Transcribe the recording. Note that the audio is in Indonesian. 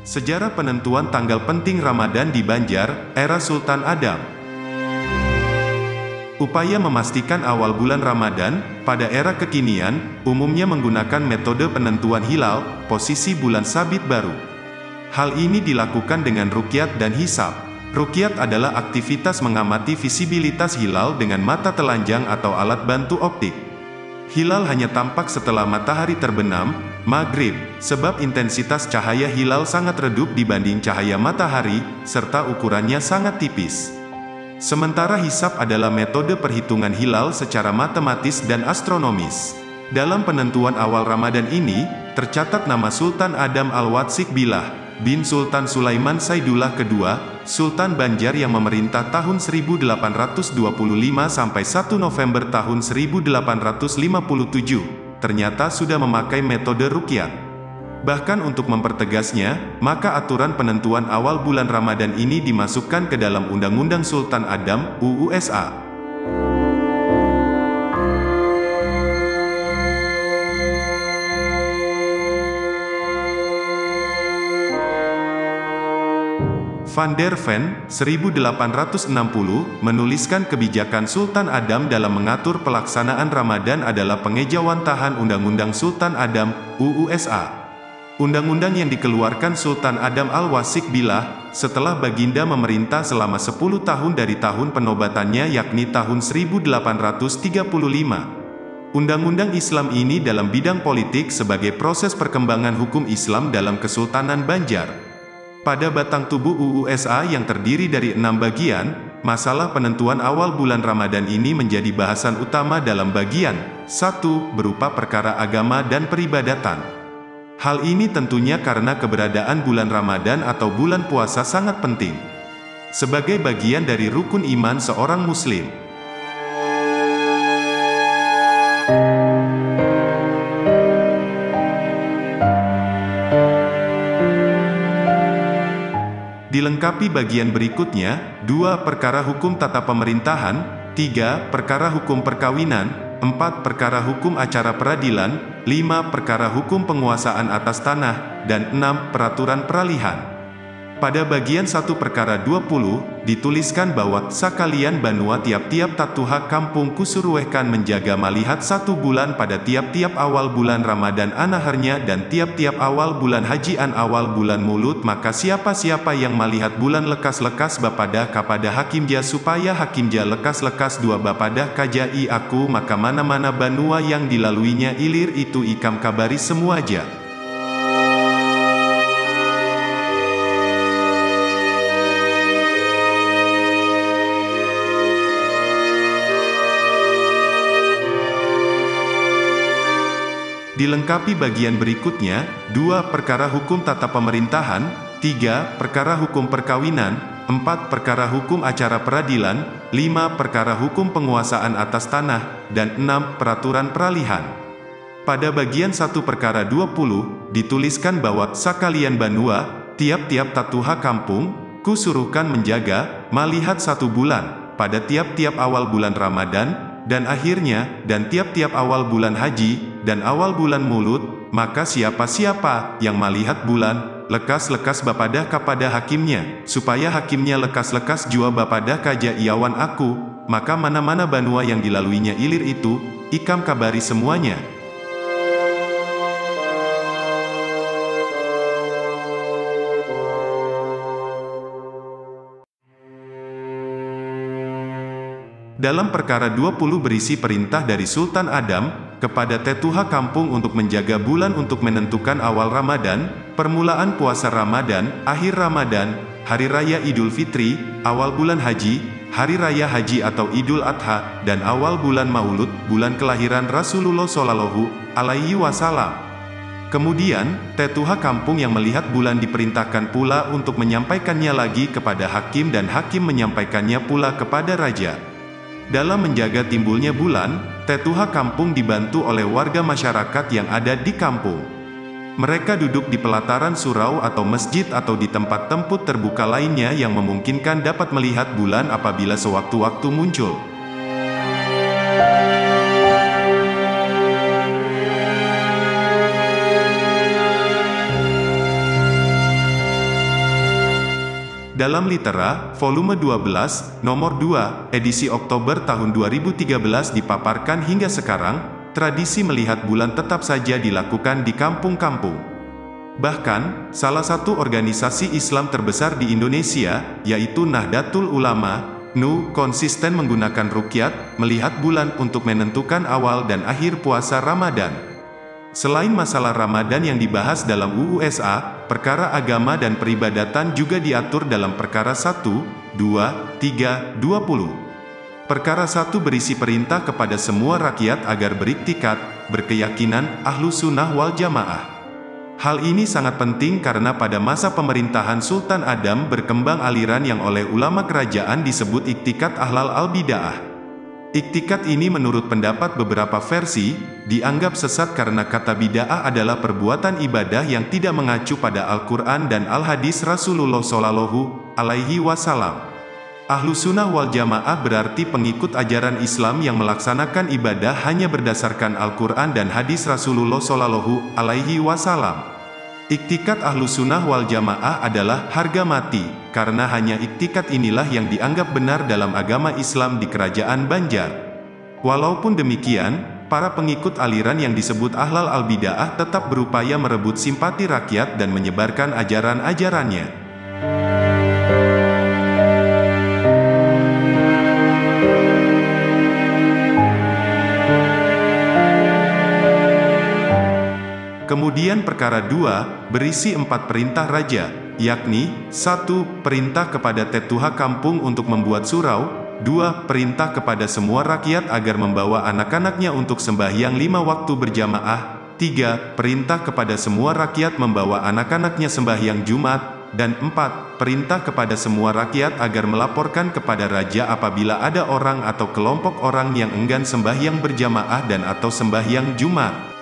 Sejarah penentuan tanggal penting Ramadan di Banjar, era Sultan Adam. Upaya memastikan awal bulan Ramadan, pada era kekinian, umumnya menggunakan metode penentuan hilal, posisi bulan sabit baru. Hal ini dilakukan dengan ruqyat dan hisab. Ruqyat adalah aktivitas mengamati visibilitas hilal dengan mata telanjang atau alat bantu optik. Hilal hanya tampak setelah matahari terbenam, maghrib, sebab intensitas cahaya hilal sangat redup dibanding cahaya matahari, serta ukurannya sangat tipis. Sementara hisab adalah metode perhitungan hilal secara matematis dan astronomis. Dalam penentuan awal Ramadan ini, tercatat nama Sultan Adam Al-Watsik Billah bin Sultan Sulaiman Saidullah II, Sultan Banjar yang memerintah tahun 1825 sampai 1 November tahun 1857, ternyata sudah memakai metode ruqyat. Bahkan untuk mempertegasnya, maka aturan penentuan awal bulan Ramadan ini dimasukkan ke dalam Undang-Undang Sultan Adam, UU SA. Van der Ven, 1860, menuliskan kebijakan Sultan Adam dalam mengatur pelaksanaan Ramadan adalah pengejawantahan Undang-Undang Sultan Adam, UU SA. Undang-undang yang dikeluarkan Sultan Adam Al-Watsik Billah, setelah Baginda memerintah selama 10 tahun dari tahun penobatannya yakni tahun 1835. Undang-undang Islam ini dalam bidang politik sebagai proses perkembangan hukum Islam dalam Kesultanan Banjar. Pada batang tubuh UU SA yang terdiri dari 6 bagian, masalah penentuan awal bulan Ramadan ini menjadi bahasan utama dalam bagian 1, berupa perkara agama dan peribadatan. Hal ini tentunya karena keberadaan bulan Ramadan atau bulan puasa sangat penting. Sebagai bagian dari rukun iman seorang Muslim. Dilengkapi bagian berikutnya, 2 perkara hukum tata pemerintahan, 3 perkara hukum perkawinan, 4 perkara hukum acara peradilan, 5 perkara hukum penguasaan atas tanah, dan 6 peraturan peralihan. Pada bagian 1 perkara 20, dituliskan bahwa sakalian banua tiap-tiap tatuha kampung kusuruhkan menjaga malihat 1 bulan pada tiap-tiap awal bulan Ramadan anaharnya dan tiap-tiap awal bulan haji an awal bulan mulut, maka siapa-siapa yang malihat bulan lekas-lekas bapadah kapada hakimja supaya hakimja lekas-lekas 2 bapadah kajai aku, maka mana-mana banua yang dilaluinya ilir itu ikam kabari semuaja. Dilengkapi bagian berikutnya, 2 perkara hukum tata pemerintahan, 3 perkara hukum perkawinan, 4 perkara hukum acara peradilan, 5 perkara hukum penguasaan atas tanah, dan 6 peraturan peralihan. Pada bagian 1 perkara 20, dituliskan bahwa sakalian banua, tiap-tiap tatuha kampung, kusuruhkan menjaga, malihat 1 bulan, pada tiap-tiap awal bulan Ramadan, dan akhirnya, dan tiap-tiap awal bulan haji, dan awal bulan mulut, maka siapa-siapa yang malihat bulan, lekas-lekas bapadah kepada hakimnya, supaya hakimnya lekas-lekas jua bapadah kaja iawan aku, maka mana-mana banua yang dilaluinya ilir itu, ikam kabari semuanya. Dalam perkara 20 berisi perintah dari Sultan Adam, kepada tetuha kampung untuk menjaga bulan untuk menentukan awal Ramadan, permulaan puasa Ramadan, akhir Ramadan, Hari Raya Idul Fitri, awal bulan haji, Hari Raya Haji atau Idul Adha, dan awal bulan Maulud, bulan kelahiran Rasulullah Shallallahu Alaihi Wasallam. Kemudian, tetuha kampung yang melihat bulan diperintahkan pula untuk menyampaikannya lagi kepada hakim dan hakim menyampaikannya pula kepada raja. Dalam menjaga timbulnya bulan, tetuha kampung dibantu oleh warga masyarakat yang ada di kampung. Mereka duduk di pelataran surau atau masjid atau di tempat tempat terbuka lainnya yang memungkinkan dapat melihat bulan apabila sewaktu-waktu muncul. Dalam Litera, volume 12, nomor 2, edisi Oktober tahun 2013 dipaparkan hingga sekarang, tradisi melihat bulan tetap saja dilakukan di kampung-kampung. Bahkan, salah satu organisasi Islam terbesar di Indonesia, yaitu Nahdlatul Ulama, NU, konsisten menggunakan ruqyat, melihat bulan untuk menentukan awal dan akhir puasa Ramadan. Selain masalah Ramadan yang dibahas dalam UU SA, perkara agama dan peribadatan juga diatur dalam perkara 1, 2, 3, 20. Perkara 1 berisi perintah kepada semua rakyat agar beriktikad, berkeyakinan, ahlu sunnah wal jamaah. Hal ini sangat penting karena pada masa pemerintahan Sultan Adam berkembang aliran yang oleh ulama kerajaan disebut iktikad ahlal al-bid'ah. Iktikad ini menurut pendapat beberapa versi, dianggap sesat karena kata bid'ah adalah perbuatan ibadah yang tidak mengacu pada Al-Quran dan Al-Hadis Rasulullah Shallallahu Alaihi Wasallam. Ahlu sunnah wal jamaah berarti pengikut ajaran Islam yang melaksanakan ibadah hanya berdasarkan Al-Quran dan hadis Rasulullah Shallallahu Alaihi Wasallam. Iktikad ahlu sunnah wal jamaah adalah harga mati, karena hanya iktikad inilah yang dianggap benar dalam agama Islam di Kerajaan Banjar. Walaupun demikian, para pengikut aliran yang disebut ahlal al-bid'ah tetap berupaya merebut simpati rakyat dan menyebarkan ajaran-ajarannya. Kemudian perkara 2, berisi 4 perintah raja, yakni, 1. Perintah kepada tetuha kampung untuk membuat surau, 2. Perintah kepada semua rakyat agar membawa anak-anaknya untuk sembahyang 5 waktu berjamaah, 3. Perintah kepada semua rakyat membawa anak-anaknya sembahyang Jumat, dan 4. Perintah kepada semua rakyat agar melaporkan kepada raja apabila ada orang atau kelompok orang yang enggan sembahyang berjamaah dan atau sembahyang Jumat.